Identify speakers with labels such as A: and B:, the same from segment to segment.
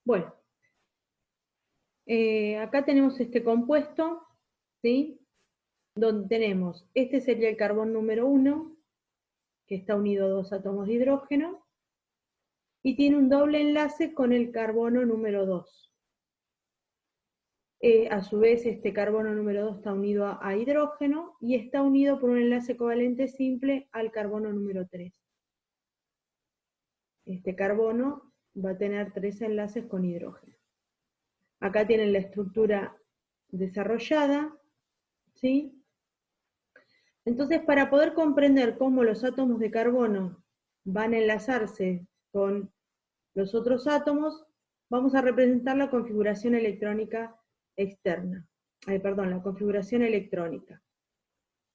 A: Bueno, acá tenemos este compuesto, ¿sí? Donde tenemos, este sería el carbón número 1, que está unido a 2 átomos de hidrógeno, y tiene un doble enlace con el carbono número 2. A su vez, este carbono número 2 está unido a hidrógeno y está unido por un enlace covalente simple al carbono número 3. Este carbono va a tener 3 enlaces con hidrógeno. Acá tienen la estructura desarrollada, ¿sí? Entonces, para poder comprender cómo los átomos de carbono van a enlazarse con los otros átomos, vamos a representar la configuración electrónica externa. La configuración electrónica.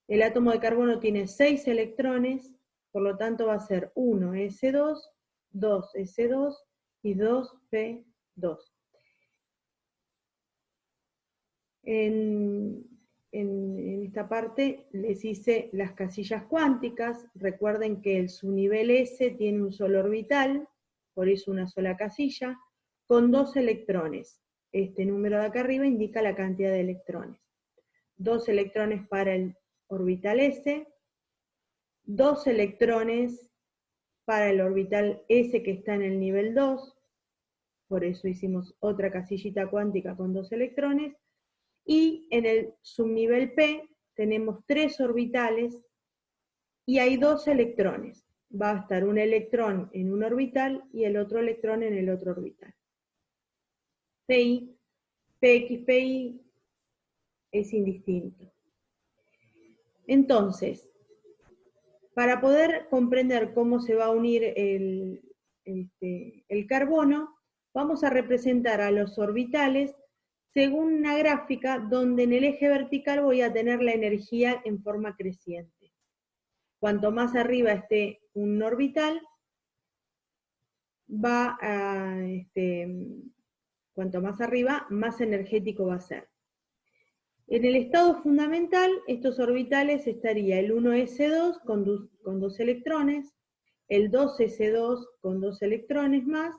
A: El átomo de carbono tiene 6 electrones, por lo tanto va a ser 1s2, 2s2 y 2p2. En esta parte les hice las casillas cuánticas. Recuerden que el subnivel S tiene un solo orbital, por eso una sola casilla, con 2 electrones. Este número de acá arriba indica la cantidad de electrones. 2 electrones para el orbital S, 2 electrones para el orbital S que está en el nivel 2, por eso hicimos otra casillita cuántica con 2 electrones, y en el subnivel P tenemos 3 orbitales y hay 2 electrones. Va a estar un electrón en un orbital y el otro electrón en el otro orbital. PI, PX, PI es indistinto. Entonces, para poder comprender cómo se va a unir el carbono, vamos a representar a los orbitales según una gráfica donde en el eje vertical voy a tener la energía en forma creciente. Cuanto más arriba esté un orbital, cuanto más arriba, más energético va a ser. En el estado fundamental, estos orbitales estaría el 1s2 con 2 electrones, el 2s2 con 2 electrones más,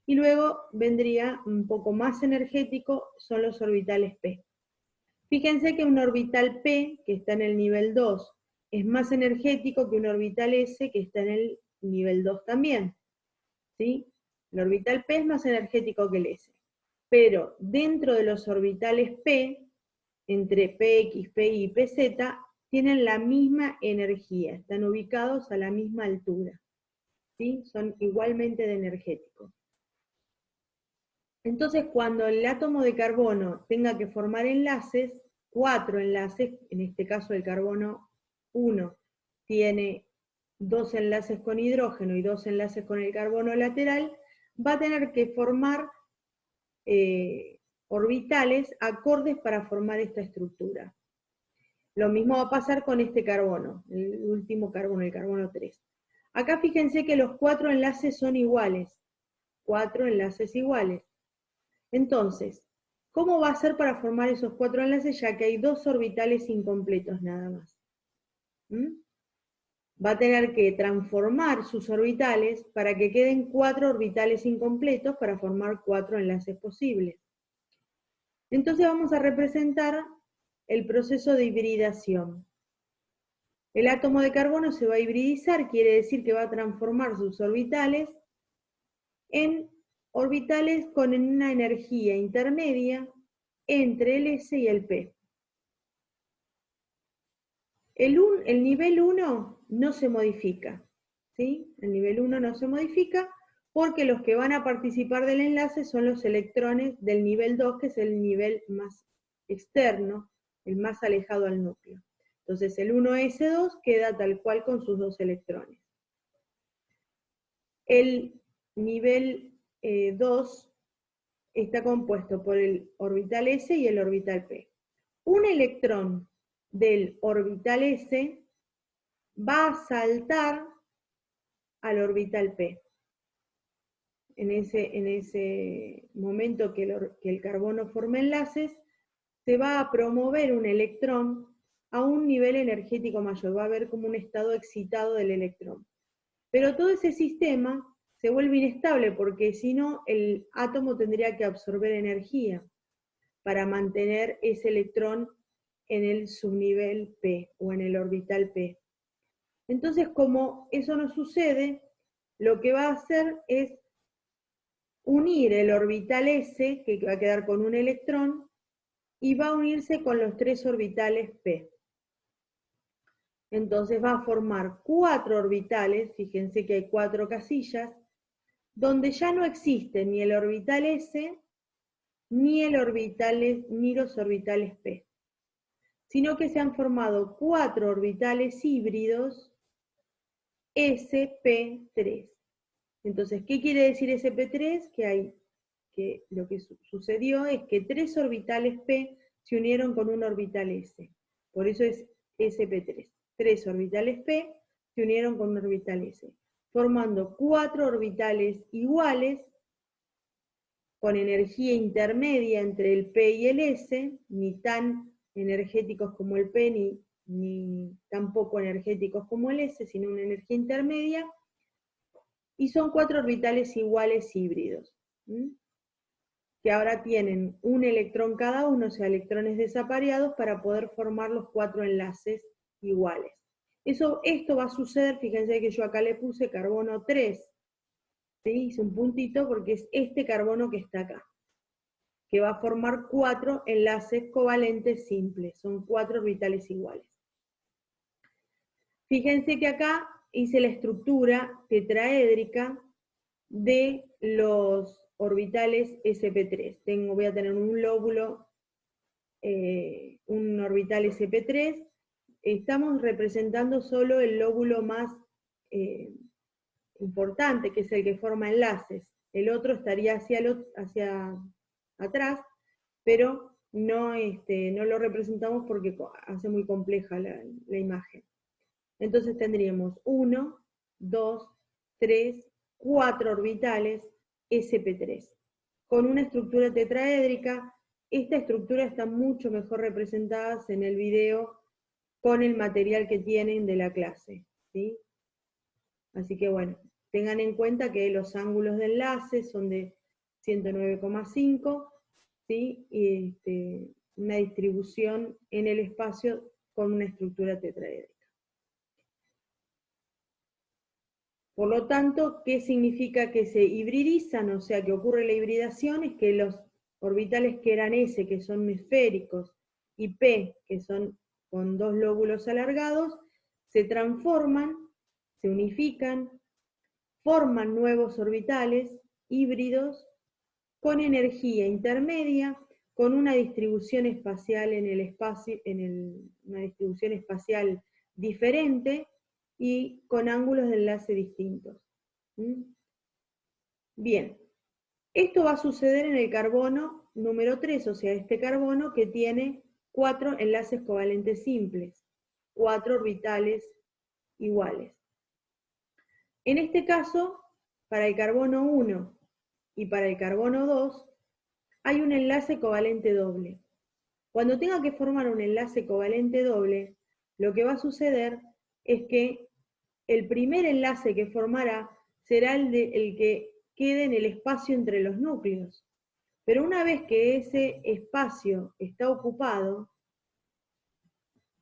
A: y luego vendría un poco más energético, son los orbitales p. Fíjense que un orbital p, que está en el nivel 2, es más energético que un orbital s, que está en el nivel 2 también. ¿Sí? El orbital p es más energético que el s. Pero dentro de los orbitales p, entre px, pi y pz, tienen la misma energía, están ubicados a la misma altura. ¿Sí? Son igualmente de energéticos. Entonces, cuando el átomo de carbono tenga que formar enlaces, 4 enlaces, en este caso el carbono 1 tiene 2 enlaces con hidrógeno y 2 enlaces con el carbono lateral, va a tener que formar orbitales acordes para formar esta estructura. Lo mismo va a pasar con este carbono, el último carbono, el carbono 3. Acá fíjense que los 4 enlaces son iguales, 4 enlaces iguales. Entonces, ¿cómo va a ser para formar esos 4 enlaces, ya que hay 2 orbitales incompletos nada más? Va a tener que transformar sus orbitales para que queden 4 orbitales incompletos para formar 4 enlaces posibles. Entonces vamos a representar el proceso de hibridación. El átomo de carbono se va a hibridizar, quiere decir que va a transformar sus orbitales en orbitales con una energía intermedia entre el S y el P. El nivel 1 no se modifica, ¿sí? El nivel 1 no se modifica porque los que van a participar del enlace son los electrones del nivel 2, que es el nivel más externo, el más alejado al núcleo. Entonces el 1s2 queda tal cual con sus 2 electrones. El nivel 2 está compuesto por el orbital S y el orbital P. Un electrón del orbital S va a saltar al orbital P. En ese momento que el carbono forma enlaces, se va a promover un electrón a un nivel energético mayor, va a haber como un estado excitado del electrón. Pero todo ese sistema se vuelve inestable, porque si no, el átomo tendría que absorber energía para mantener ese electrón en el subnivel P o en el orbital P. Entonces, como eso no sucede, lo que va a hacer es unir el orbital S, que va a quedar con un electrón, y va a unirse con los 3 orbitales P. Entonces va a formar 4 orbitales, fíjense que hay 4 casillas, donde ya no existe ni el orbital S, ni los orbitales P, sino que se han formado 4 orbitales híbridos sp3. Entonces, ¿qué quiere decir sp3? Que lo que sucedió es que 3 orbitales P se unieron con un orbital S. Por eso es sp3. 3 orbitales P se unieron con un orbital S, formando 4 orbitales iguales con energía intermedia entre el P y el S, ni tan energéticos como el P, ni tan poco energéticos como el S, sino una energía intermedia, y son 4 orbitales iguales híbridos, que ahora tienen un electrón cada uno, o sea, electrones desapareados, para poder formar los 4 enlaces iguales. Esto va a suceder, fíjense que yo acá le puse carbono 3, ¿sí? Hice un puntito porque es este carbono que está acá, que va a formar 4 enlaces covalentes simples, son 4 orbitales iguales. Fíjense que acá hice la estructura tetraédrica de los orbitales sp3. Voy a tener un lóbulo, un orbital sp3. Estamos representando solo el lóbulo más importante, que es el que forma enlaces. El otro estaría hacia atrás, pero no lo representamos porque hace muy compleja la imagen. Entonces tendríamos 1, 2, 3, 4 orbitales sp3, con una estructura tetraédrica. Esta estructura está mucho mejor representada en el video con el material que tienen de la clase, ¿sí? Así que bueno, tengan en cuenta que los ángulos de enlace son de 109,5, ¿sí? Y una distribución en el espacio con una estructura tetraédrica. Por lo tanto, ¿qué significa que se hibridizan? O sea, que ocurre la hibridación, es que los orbitales que eran S, que son esféricos, y P, que son con 2 lóbulos alargados, se transforman, se unifican, forman nuevos orbitales híbridos con energía intermedia, con una distribución espacial en el espacio, una distribución espacial diferente, y con ángulos de enlace distintos. Bien, esto va a suceder en el carbono número 3, o sea, este carbono que tiene 4 enlaces covalentes simples, 4 orbitales iguales. En este caso, para el carbono 1 y para el carbono 2, hay un enlace covalente doble. Cuando tenga que formar un enlace covalente doble, lo que va a suceder es que el primer enlace que formará será el que quede en el espacio entre los núcleos. Pero una vez que ese espacio está ocupado,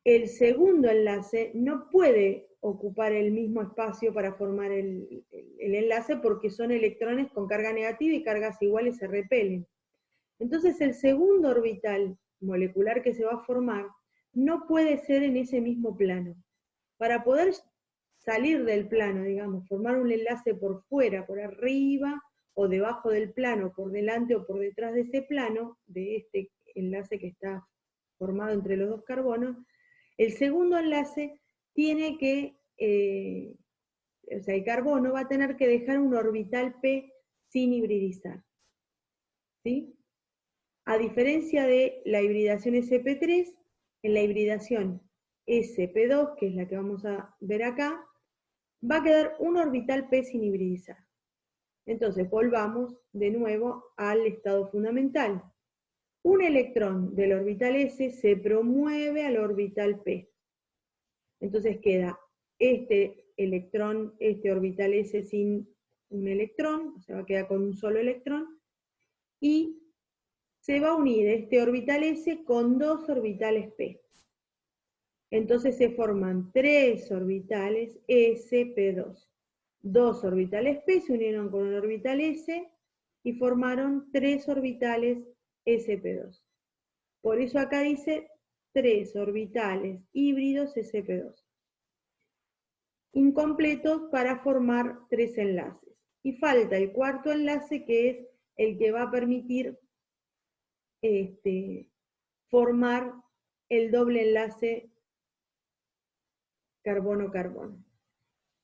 A: el segundo enlace no puede ocupar el mismo espacio para formar el enlace, porque son electrones con carga negativa y cargas iguales se repelen. Entonces el segundo orbital molecular que se va a formar no puede ser en ese mismo plano. Para poder salir del plano, digamos, formar un enlace por fuera, por arriba, o debajo del plano, por delante o por detrás de ese plano, de este enlace que está formado entre los dos carbonos, el segundo enlace tiene que, o sea, el carbono va a tener que dejar un orbital P sin hibridizar, ¿sí? A diferencia de la hibridación sp3, en la hibridación sp2, que es la que vamos a ver acá, va a quedar un orbital P sin hibridizar. Entonces, volvamos de nuevo al estado fundamental. Un electrón del orbital S se promueve al orbital P. Entonces queda este electrón, este orbital S sin un electrón, o sea, va a quedar con un solo electrón, y se va a unir este orbital S con 2 orbitales P. Entonces se forman 3 orbitales sp2. 2 orbitales P se unieron con un orbital S y formaron 3 orbitales sp2. Por eso acá dice 3 orbitales híbridos sp2. Incompletos para formar 3 enlaces. Y falta el cuarto enlace, que es el que va a permitir formar el doble enlace carbono-carbono.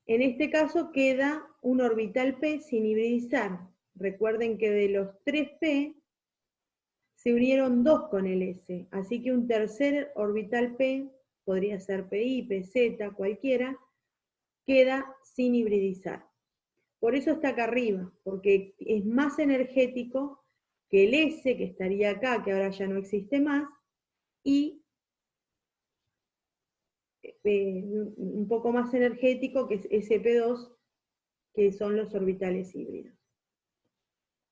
A: En este caso queda un orbital P sin hibridizar. Recuerden que de los 3P se unieron 2 con el S, así que un tercer orbital P, podría ser PI, PZ, cualquiera, queda sin hibridizar. Por eso está acá arriba, porque es más energético que el S, que estaría acá, que ahora ya no existe más, y un poco más energético que es sp2, que son los orbitales híbridos.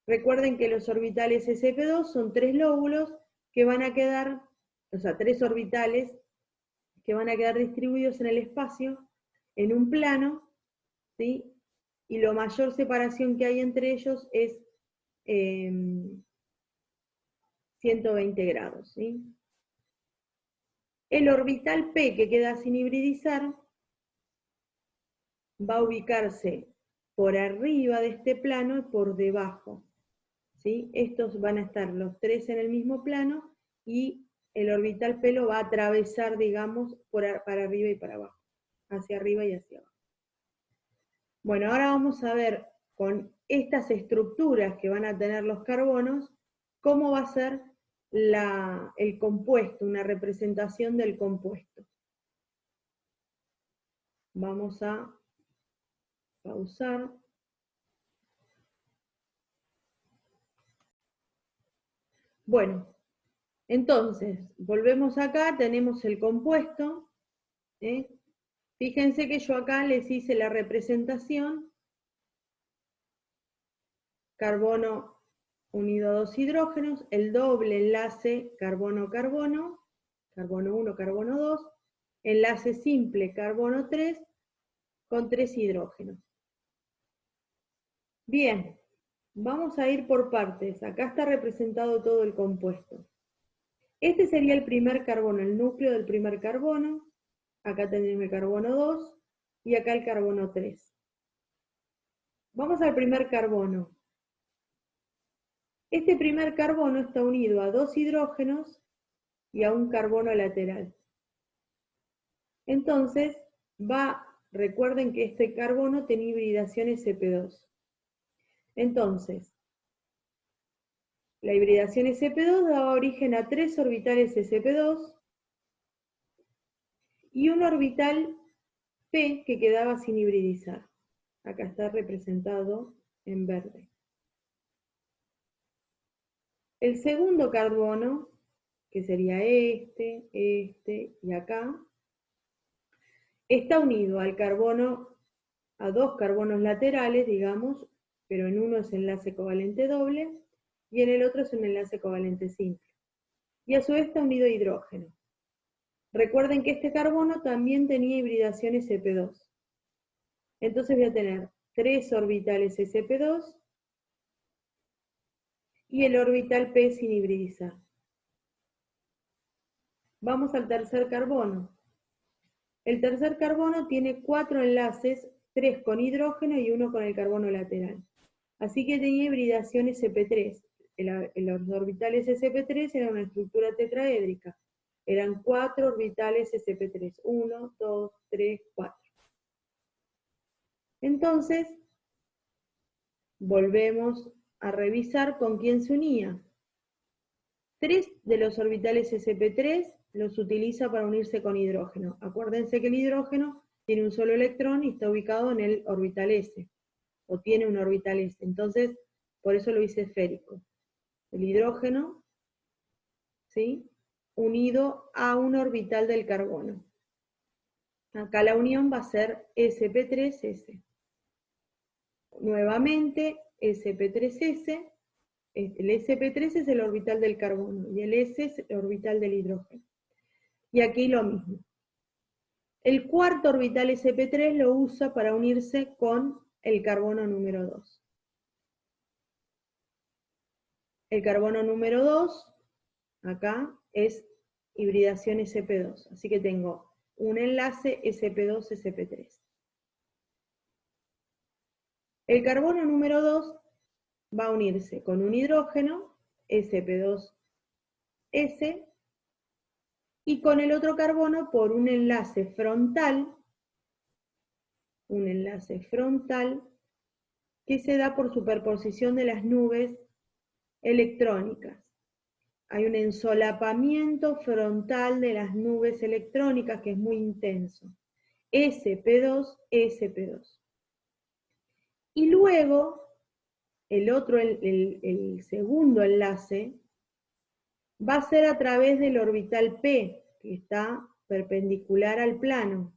A: Recuerden que los orbitales sp2 son 3 lóbulos que van a quedar, o sea, 3 orbitales que van a quedar distribuidos en el espacio en un plano, ¿sí? Y la mayor separación que hay entre ellos es 120 grados, ¿sí? El orbital P que queda sin hibridizar va a ubicarse por arriba de este plano y por debajo, ¿sí? Estos van a estar los 3 en el mismo plano y el orbital P lo va a atravesar, digamos, para arriba y para abajo, hacia arriba y hacia abajo. Bueno, ahora vamos a ver con estas estructuras que van a tener los carbonos, cómo va a ser el compuesto, una representación del compuesto. Vamos a pausar. Bueno, entonces, volvemos acá, tenemos el compuesto. Fíjense que yo acá les hice la representación. Carbono unido a 2 hidrógenos, el doble enlace carbono-carbono, carbono 1, carbono 2, enlace simple carbono 3 con 3 hidrógenos. Bien, vamos a ir por partes. Acá está representado todo el compuesto. Este sería el primer carbono, el núcleo del primer carbono. Acá tenemos el carbono 2 y acá el carbono 3. Vamos al primer carbono. Este primer carbono está unido a 2 hidrógenos y a un carbono lateral. Entonces, recuerden que este carbono tiene hibridación sp2. Entonces, la hibridación sp2 daba origen a 3 orbitales sp2 y un orbital P que quedaba sin hibridizar. Acá está representado en verde. El segundo carbono, que sería este y acá, está unido al carbono, a 2 carbonos laterales, digamos, pero en uno es enlace covalente doble y en el otro es un enlace covalente simple. Y a su vez está unido a hidrógeno. Recuerden que este carbono también tenía hibridación sp2. Entonces voy a tener 3 orbitales sp2 y el orbital P sin hibridizar. Vamos al tercer carbono. El tercer carbono tiene 4 enlaces, 3 con hidrógeno y 1 con el carbono lateral. Así que tenía hibridación sp3. Los orbitales sp3 eran una estructura tetraédrica. Eran 4 orbitales sp3. 1, 2, 3, 4. Entonces, volvemos a revisar con quién se unía. 3 de los orbitales sp3 los utiliza para unirse con hidrógeno. Acuérdense que el hidrógeno tiene un solo electrón y está ubicado en el orbital S, o tiene un orbital S. Entonces, por eso lo hice esférico. El hidrógeno, ¿sí?, unido a un orbital del carbono. Acá la unión va a ser sp3s. Nuevamente, sp3s, el sp3 es el orbital del carbono, y el s es el orbital del hidrógeno. Y aquí lo mismo. El cuarto orbital sp3 lo usa para unirse con el carbono número 2. El carbono número 2, acá, es hibridación sp2. Así que tengo un enlace sp2-sp3. El carbono número 2 va a unirse con un hidrógeno, sp2s, y con el otro carbono por un enlace frontal que se da por superposición de las nubes electrónicas. Hay un ensolapamiento frontal de las nubes electrónicas que es muy intenso. sp2, sp2. Y luego, el segundo enlace, va a ser a través del orbital P, que está perpendicular al plano.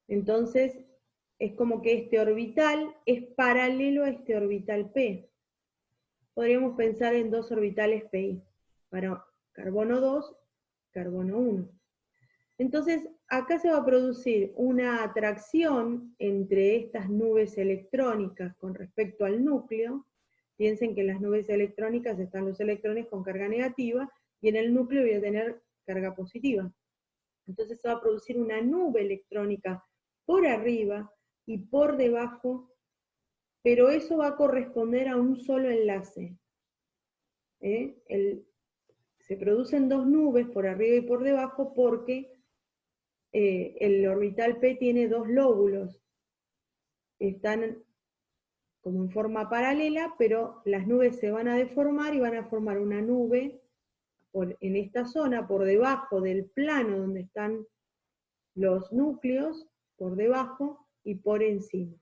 A: Entonces, es como que este orbital es paralelo a este orbital P. Podríamos pensar en dos orbitales pi, para carbono 2, carbono 1. Entonces, acá se va a producir una atracción entre estas nubes electrónicas con respecto al núcleo. Piensen que en las nubes electrónicas están los electrones con carga negativa, y en el núcleo voy a tener carga positiva. Entonces se va a producir una nube electrónica por arriba y por debajo, pero eso va a corresponder a un solo enlace. Se producen dos nubes por arriba y por debajo porque el orbital P tiene dos lóbulos. Están como en forma paralela, pero las nubes se van a deformar y van a formar una nube en esta zona, por debajo del plano donde están los núcleos, por debajo y por encima.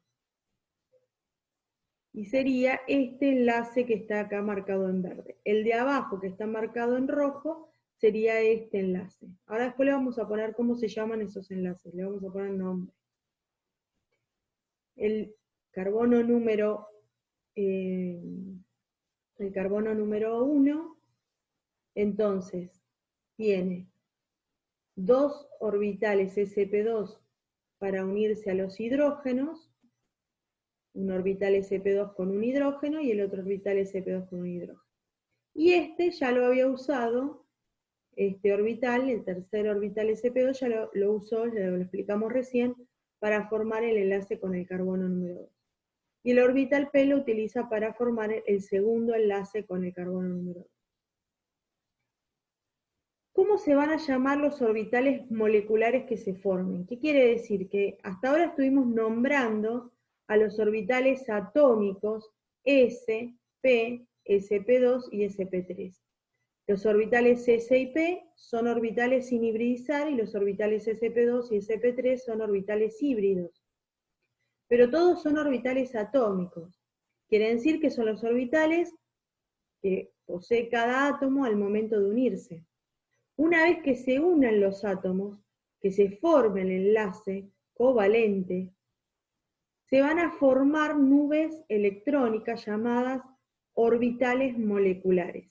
A: Y sería este enlace que está acá marcado en verde. El de abajo, que está marcado en rojo, sería este enlace. Ahora después le vamos a poner cómo se llaman esos enlaces, le vamos a poner nombre. El carbono número 1, entonces, tiene dos orbitales sp2 para unirse a los hidrógenos, un orbital sp2 con un hidrógeno y el otro orbital sp2 con un hidrógeno. Y este ya lo había usado, este orbital, el tercer orbital sp2 ya lo usó, ya lo explicamos recién, para formar el enlace con el carbono número 2. Y el orbital P lo utiliza para formar el segundo enlace con el carbono número 2. ¿Cómo se van a llamar los orbitales moleculares que se formen? ¿Qué quiere decir? Que hasta ahora estuvimos nombrando a los orbitales atómicos S, P, sp2 y sp3. Los orbitales S y P son orbitales sin hibridizar y los orbitales sp2 y sp3 son orbitales híbridos. Pero todos son orbitales atómicos. Quiere decir que son los orbitales que posee cada átomo al momento de unirse. Una vez que se unan los átomos, que se forme el enlace covalente, se van a formar nubes electrónicas llamadas orbitales moleculares.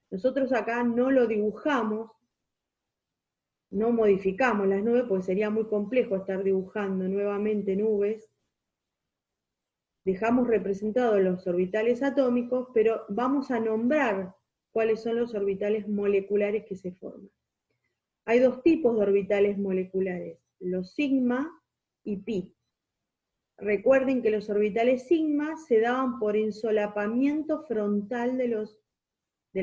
A: Nosotros acá no lo dibujamos, no modificamos las nubes, porque sería muy complejo estar dibujando nuevamente nubes. Dejamos representados los orbitales atómicos, pero vamos a nombrar cuáles son los orbitales moleculares que se forman. Hay dos tipos de orbitales moleculares, los sigma y pi. Recuerden que los orbitales sigma se daban por ensolapamiento frontal de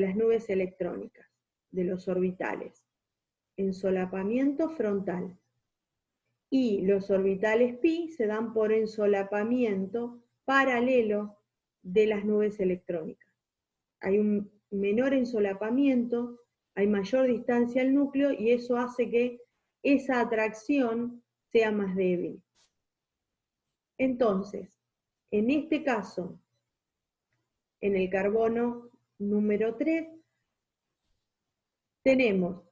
A: las nubes electrónicas, de los orbitales. Ensolapamiento frontal. Y los orbitales pi se dan por ensolapamiento paralelo de las nubes electrónicas. Hay un menor ensolapamiento, hay mayor distancia al núcleo y eso hace que esa atracción sea más débil. Entonces, en este caso, en el carbono número 3, tenemos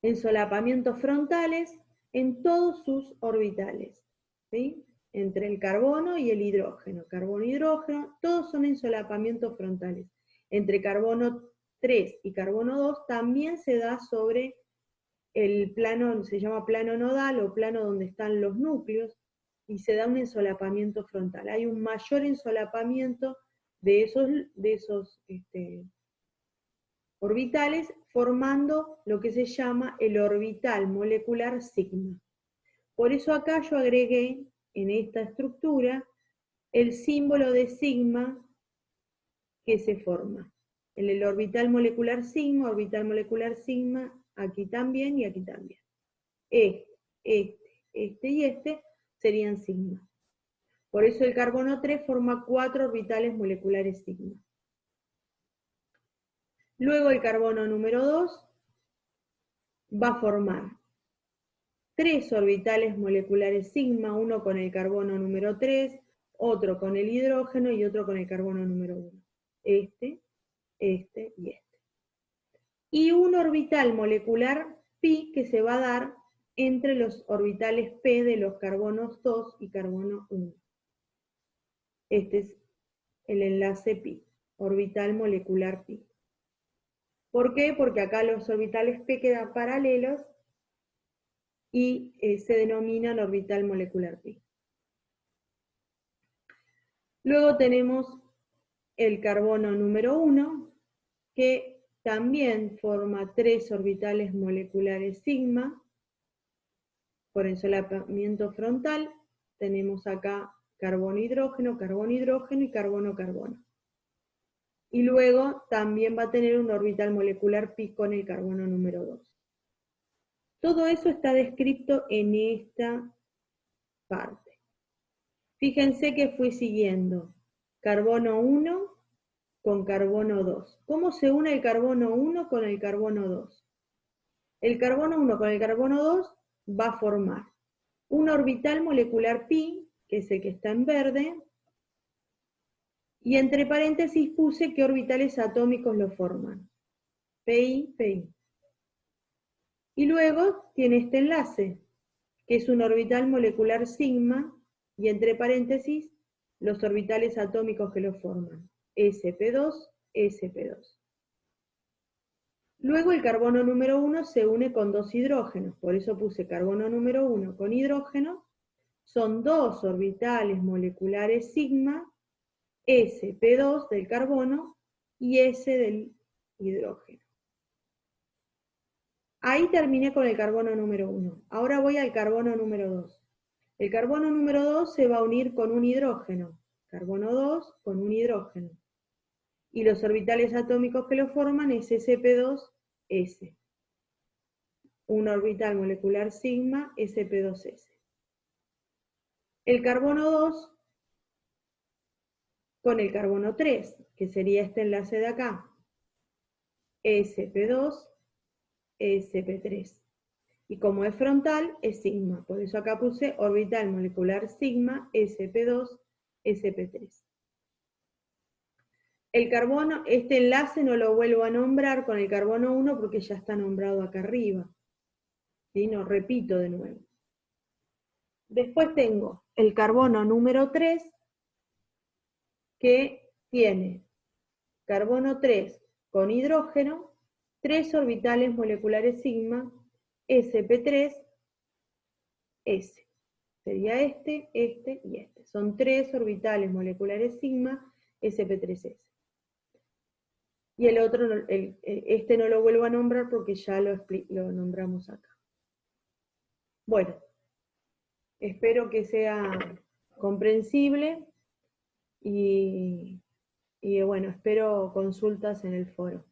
A: ensolapamientos frontales en todos sus orbitales, ¿sí? entre el carbono y el hidrógeno. Carbono e hidrógeno, todos son ensolapamientos frontales. Entre carbono 3 y carbono 2 también se da sobre el plano, se llama plano nodal o plano donde están los núcleos, y se da un ensolapamiento frontal. Hay un mayor ensolapamiento de esos orbitales, formando lo que se llama el orbital molecular sigma. Por eso acá yo agregué en esta estructura el símbolo de sigma que se forma. En el orbital molecular sigma, aquí también y aquí también. Este y este serían sigma. Por eso el carbono 3 forma 4 orbitales moleculares sigma. Luego el carbono número 2 va a formar 3 orbitales moleculares sigma, uno con el carbono número 3, otro con el hidrógeno y otro con el carbono número 1. Este y este. Y un orbital molecular pi que se va a dar entre los orbitales p de los carbonos 2 y carbono 1. Este es el enlace pi, orbital molecular pi. ¿Por qué? Porque acá los orbitales p quedan paralelos y se denominan orbital molecular pi. Luego tenemos el carbono número 1, que también forma 3 orbitales moleculares sigma. Por ensolapamiento frontal tenemos acá carbono-hidrógeno y carbono-carbono. Y luego también va a tener un orbital molecular pi con el carbono número 2. Todo eso está descrito en esta parte. Fíjense que fui siguiendo carbono 1 con carbono 2. ¿Cómo se une el carbono 1 con el carbono 2? El carbono 1 con el carbono 2 va a formar un orbital molecular pi, que es el que está en verde, y entre paréntesis puse qué orbitales atómicos lo forman. Pi, pi. Y luego tiene este enlace, que es un orbital molecular sigma, y entre paréntesis los orbitales atómicos que lo forman. sp2, sp2. Luego el carbono número 1 se une con 2 hidrógenos, por eso puse carbono número 1 con hidrógeno. Son 2 orbitales moleculares sigma, sp2 del carbono y S del hidrógeno. Ahí terminé con el carbono número 1. Ahora voy al carbono número 2. El carbono número 2 se va a unir con un hidrógeno. Carbono 2 con un hidrógeno. Y los orbitales atómicos que lo forman es sp2s. Un orbital molecular sigma, sp2s. El carbono 2 con el carbono 3, que sería este enlace de acá. sp2, sp3. Y como es frontal, es sigma. Por eso acá puse orbital molecular sigma, sp2, sp3. El carbono, este enlace no lo vuelvo a nombrar con el carbono 1 porque ya está nombrado acá arriba. ¿Sí? No repito de nuevo. Después tengo el carbono número 3, que tiene carbono 3 con hidrógeno, 3 orbitales moleculares sigma, sp3, s. Sería este y este. Son 3 orbitales moleculares sigma, sp3s. Y el otro, este no lo vuelvo a nombrar porque ya lo nombramos acá. Bueno, espero que sea comprensible y bueno, espero consultas en el foro.